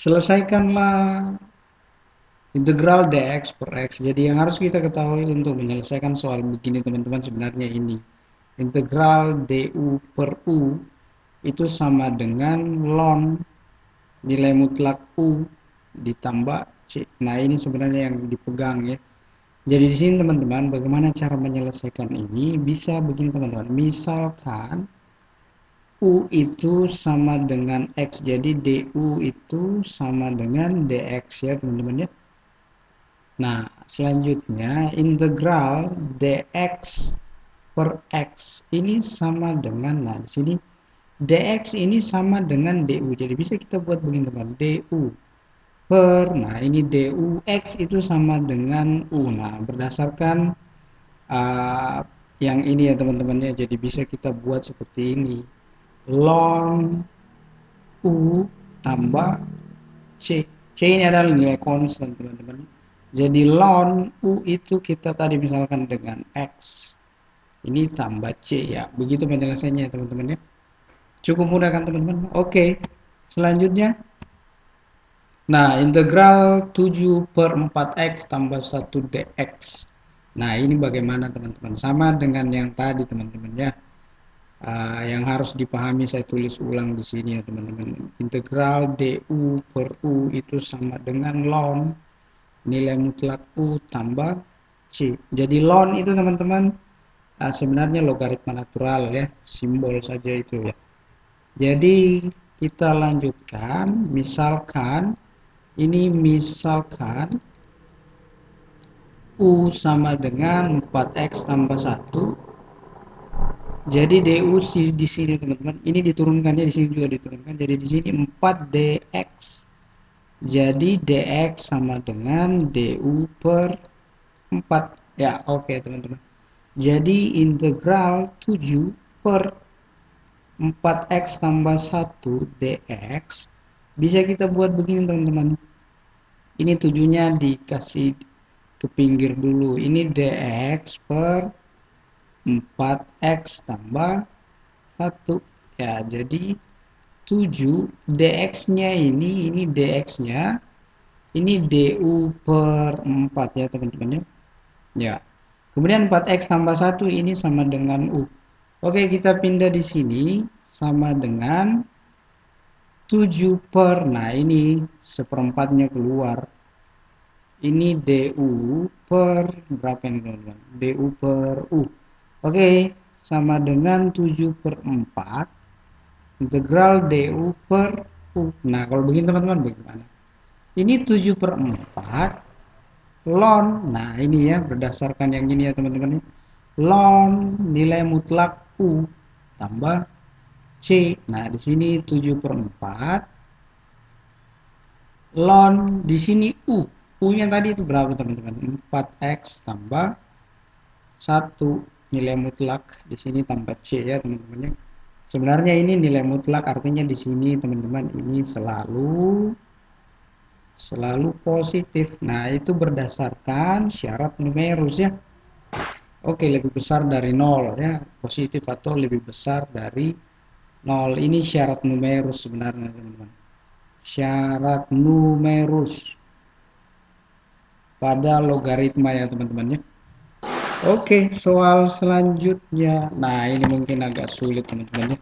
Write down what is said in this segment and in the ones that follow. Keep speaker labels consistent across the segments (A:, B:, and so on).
A: selesaikanlah integral dx per x. Jadi yang harus kita ketahui untuk menyelesaikan soal begini teman-teman, sebenarnya ini integral du per u itu sama dengan ln nilai mutlak u ditambah c. Nah ini sebenarnya yang dipegang ya. Jadi di sini teman-teman, bagaimana cara menyelesaikan ini? Bisa begini teman-teman, misalkan u itu sama dengan x, jadi du itu sama dengan dx ya teman-teman ya. Nah, selanjutnya integral dx per x ini sama dengan, nah di sini dx ini sama dengan du. Jadi bisa kita buat begini teman, du per, nah ini dux itu sama dengan u. Nah, berdasarkan uh, yang ini ya teman-teman ya, jadi bisa kita buat seperti ini. Ln u tambah c. C ini adalah nilai konstan teman-teman. Jadi ln u itu kita tadi misalkan dengan x. Ini tambah c ya. Begitu penjelasannya ya teman-teman ya. Cukup mudah kan teman-teman? Oke. Selanjutnya. Nah, integral 7 per 4x tambah 1 dx. Nah, ini bagaimana teman-teman? Sama dengan yang tadi teman-teman ya. Yang harus dipahami saya tulis ulang di sini ya teman-teman. Integral du per u itu sama dengan ln nilai mutlak u tambah c. Jadi ln itu teman-teman sebenarnya logaritma natural ya, simbol saja itu ya. Jadi kita lanjutkan, misalkan ini misalkan u sama dengan 4x tambah 1. Jadi du di sini teman-teman, ini diturunkannya di sini juga diturunkan. Jadi di sini 4 dx. Jadi dx sama dengan du per 4. Ya, oke teman-teman. Jadi integral 7 per 4x tambah 1 dx bisa kita buat begini teman-teman. Ini 7-nya dikasih ke pinggir dulu. Ini dx per 4x tambah 1. Ya, jadi 7 dx-nya ini dx-nya ini du per 4 ya teman-teman ya. Ya. Kemudian 4x tambah 1 ini sama dengan u. Oke, kita pindah di sini sama dengan 7 per, nah ini seperempatnya keluar. Ini du per berapa ini teman-teman? Du per u. Oke, sama dengan 7 per 4 integral du per u. Nah, kalau begini teman-teman bagaimana? Ini 7 per 4 ln, nah ini ya berdasarkan yang ini ya teman-teman, ln nilai mutlak u tambah c. Nah di sini 7 per 4 ln di sini u nya tadi itu berapa teman-teman? 4x tambah 1 nilai mutlak di sini tambah c ya teman-teman ya. Sebenarnya ini nilai mutlak, artinya di sini teman-teman ini selalu positif. Nah, itu berdasarkan syarat numerus ya. Oke, lebih besar dari 0 ya, positif atau lebih besar dari 0. Ini syarat numerus sebenarnya, teman-teman. Syarat numerus pada logaritma ya, teman-teman ya. Oke, soal selanjutnya. Nah, ini mungkin agak sulit, teman-teman ya.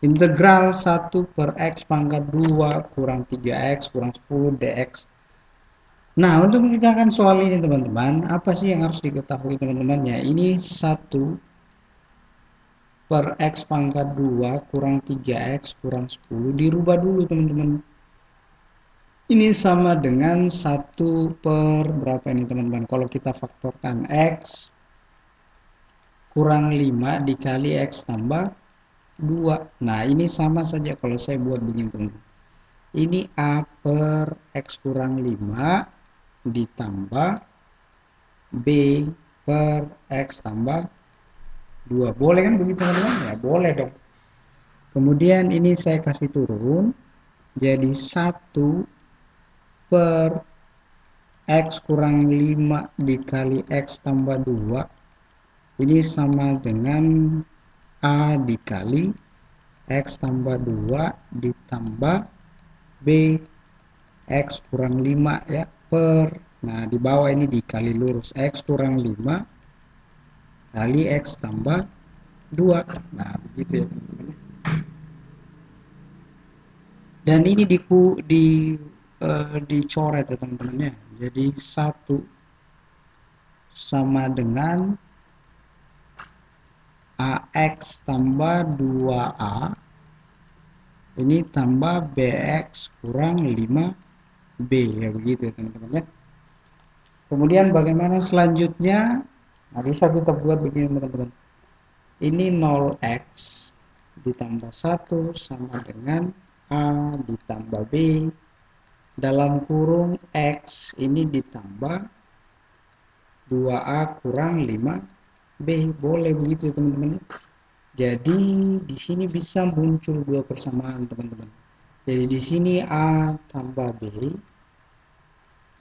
A: Integral 1 per x pangkat 2 kurang 3x kurang 10 dx. Nah, untuk mengerjakan soal ini teman-teman, apa sih yang harus diketahui teman-teman ya? Ini 1 per x pangkat 2 kurang 3x kurang 10 dirubah dulu teman-teman. Ini sama dengan 1 per berapa ini teman-teman? Kalau kita faktorkan x kurang 5 dikali x tambah 2. Nah, ini sama saja kalau saya buat begini teman-teman. Ini a per x kurang 5 ditambah b per x tambah 2. Boleh kan begitu teman-teman? Ya boleh dong. Kemudian ini saya kasih turun. Jadi 1 per x kurang 5 dikali x tambah 2. Ini sama dengan a dikali x tambah 2 ditambah b X kurang 5 ya, per, nah di bawah ini dikali lurus, X kurang 5 kali X tambah 2. Nah begitu ya teman-teman. Dan ini dicoret ya teman-teman ya. Jadi 1 sama dengan AX tambah 2A ini tambah BX kurang 5B ya, begitu ya teman-teman ya. Kemudian bagaimana selanjutnya? Nah, bisa kita buat begini teman-teman. Ini 0x ditambah 1 sama dengan A ditambah B dalam kurung X ini ditambah 2A kurang 5B. Boleh begitu ya teman-teman ya. Jadi di sini bisa muncul dua persamaan teman-teman. Jadi di sini A tambah B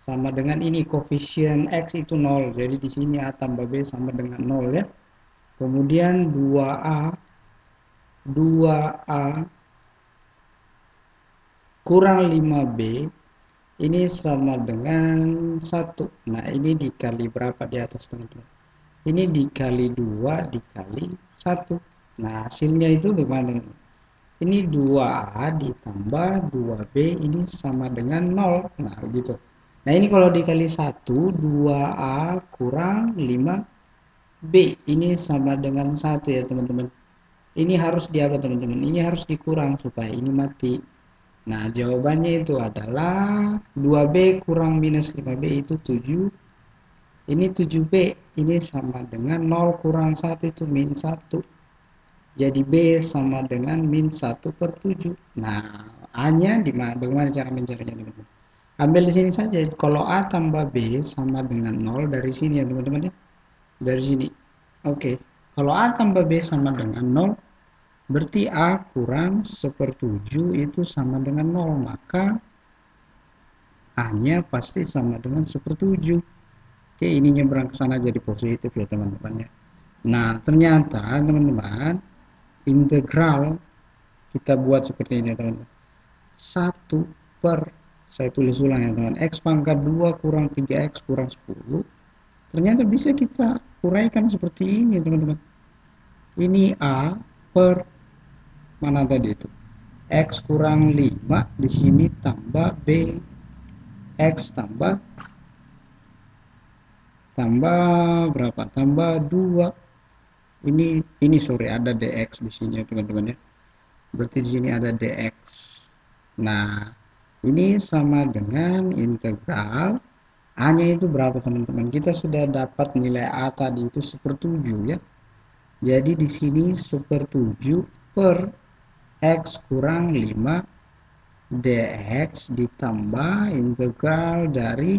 A: sama dengan ini koefisien X itu 0. Jadi di sini A tambah B sama dengan 0 ya. Kemudian 2A kurang 5B ini sama dengan 1. Nah ini dikali berapa di atas teman-teman? Ini dikali 2 dikali 1. Nah hasilnya itu bagaimana? Ini 2A ditambah 2B ini sama dengan 0. Nah gitu. Nah ini kalau dikali 1, 2A kurang 5B ini sama dengan 1 ya teman-teman. Ini harus di apa teman-teman? Ini harus dikurang supaya ini mati. Nah jawabannya itu adalah 2B kurang minus 5B itu 7. Ini 7B ini sama dengan 0 kurang 1 itu min 1. Jadi B sama dengan min 1 per 7. Nah, A-nya di mana? Bagaimana cara mencarinya, teman-teman? Ambil di sini saja. Kalau A tambah B sama dengan 0 dari sini ya, teman-teman ya. Dari sini. Oke. Kalau A tambah B sama dengan 0, berarti A kurang sepertujuh itu sama dengan 0. Maka A-nya pasti sama dengan sepertujuh. Oke, ini nyebrang ke sana jadi positif ya, teman-teman ya. Nah, ternyata, teman-teman, integral kita buat seperti ini teman-teman. 1 per, saya tulis ulang ya teman, X pangkat 2 kurang 3X kurang 10. Ternyata bisa kita uraikan seperti ini teman-teman. Ini A per, mana tadi itu? X kurang 5 di sini tambah B. X tambah berapa? Tambah 2. Ini sorry, ada DX di sini ya teman-teman ya. Berarti di sini ada DX. Nah, ini sama dengan integral A-nya itu berapa teman-teman? Kita sudah dapat nilai A tadi itu sepertujuh ya. Jadi di sini sepertujuh per X kurang 5 dx ditambah integral dari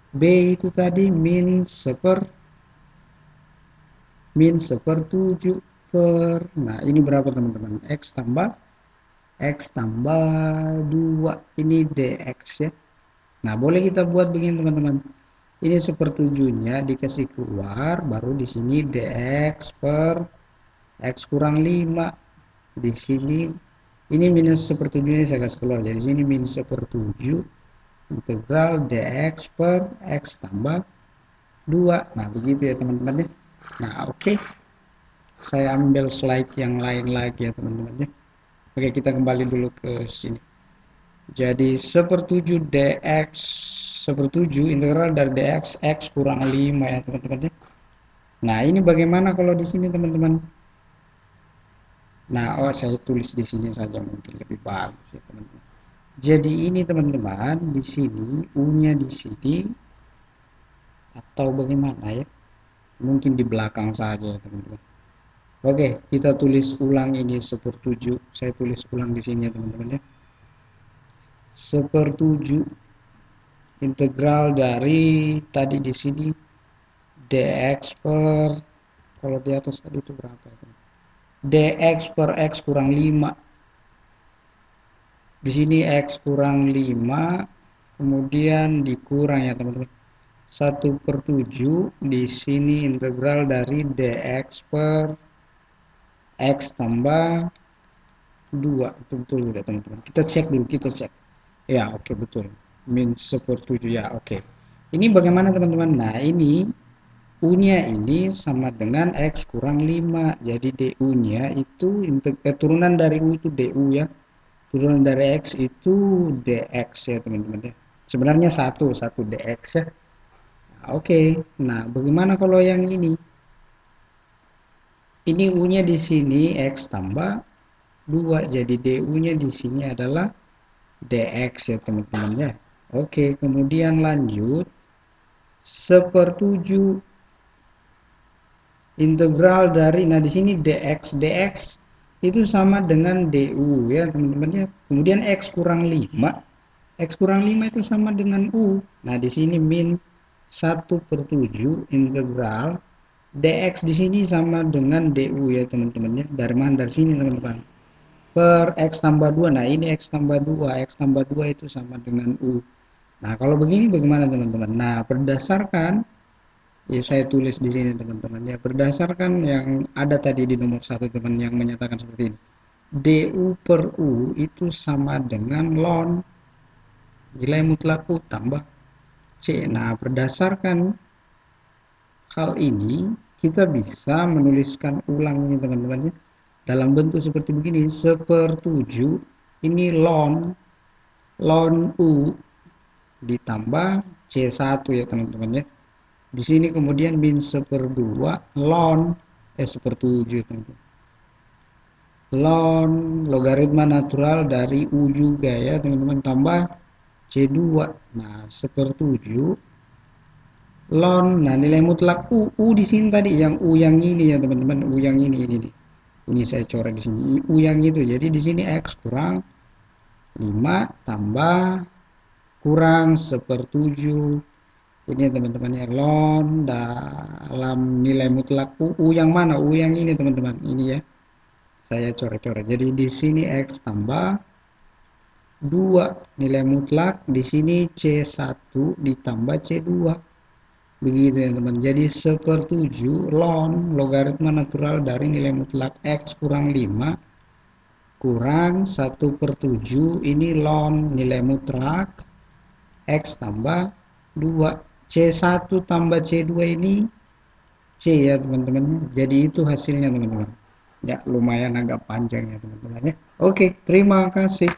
A: B itu tadi min sepertujuh per, nah ini berapa teman-teman? X tambah 2 ini dx ya. Nah boleh kita buat begini teman-teman, ini sepertujuhnya dikasih keluar, baru di sini dx per x kurang 5 di sini ini minus sepertujuhnya saya kasih keluar, jadi sini minus sepertujuh integral dx per x tambah 2. Nah begitu ya teman-teman ya. Nah oke. Saya ambil slide yang lain lagi ya teman-teman ya. Oke, kita kembali dulu ke sini. Jadi sepertujuh dx sepertujuh integral dari dx x kurang 5 ya teman-teman ya. Nah ini bagaimana kalau di sini teman-teman? Nah saya tulis di sini saja mungkin lebih bagus ya teman-teman. Jadi ini teman-teman di sini u-nya di sini atau bagaimana ya? Mungkin di belakang saja ya teman-teman. Oke, kita tulis ulang ini sepertujuh. Saya tulis ulang di sini ya teman-teman ya. Sepertujuh integral dari tadi di sini dx per, kalau di atas tadi itu berapa ya? Dx per x kurang 5. Di sini x kurang 5 kemudian dikurang ya teman-teman. 1/7 di sini integral dari dx per x tambah 2. Itu betul tidak teman-teman? Kita cek dulu, kita cek. Ya, oke betul. min sepertujuh ya, oke. Ini bagaimana teman-teman? Nah, ini U-nya ini sama dengan X kurang 5. Jadi DU-nya itu turunan dari U itu DU ya. Turunan dari X itu DX ya teman-teman ya. Sebenarnya satu DX ya. Nah, oke. Nah, bagaimana kalau yang ini? Ini U-nya di sini X tambah 2. Jadi DU-nya di sini adalah DX ya teman-teman ya. Oke, kemudian lanjut. Sepertujuh integral dari, nah di sini dx itu sama dengan du ya teman-teman ya. Kemudian x kurang 5 itu sama dengan u. Nah di sini min 1/7 integral dx di sini sama dengan du ya teman-teman ya. Dari mana? Dari sini teman-teman, per x tambah 2. Nah ini x tambah 2, x tambah 2 itu sama dengan u. Nah kalau begini bagaimana teman-teman? Nah berdasarkan, ya saya tulis di sini teman-teman ya, berdasarkan yang ada tadi di nomor satu teman yang menyatakan seperti ini, du per u itu sama dengan ln nilai mutlak u tambah c. Nah berdasarkan hal ini kita bisa menuliskan ulang ini teman-teman ya, dalam bentuk seperti begini. Sepertujuh ini ln u ditambah c1 ya teman-teman ya. Di sini kemudian min 1/2 ln sepertujuh teman-teman. Ln logaritma natural dari u juga ya teman-teman, tambah C2. Nah, sepertujuh ln, nah nilai mutlak u di sini tadi yang u yang ini ya teman-teman, u yang ini nih. Ini saya coret di sini u yang itu. Jadi di sini x kurang 5 tambah kurang sepertujuh. Ini ya teman-teman ya, ln dalam nilai mutlak u yang mana? U yang ini teman-teman. Ini ya. Saya coret-coret. Jadi di sini x tambah 2 nilai mutlak, di sini C1 ditambah C2. Begitu ya teman. Jadi sepertujuh ln logaritma natural dari nilai mutlak x kurang 5 kurang 1/7 ini ln nilai mutlak x tambah 2. C1 tambah C2 ini C ya teman-teman. Jadi itu hasilnya teman-teman. Ya lumayan agak panjang ya teman-teman ya. Oke, terima kasih.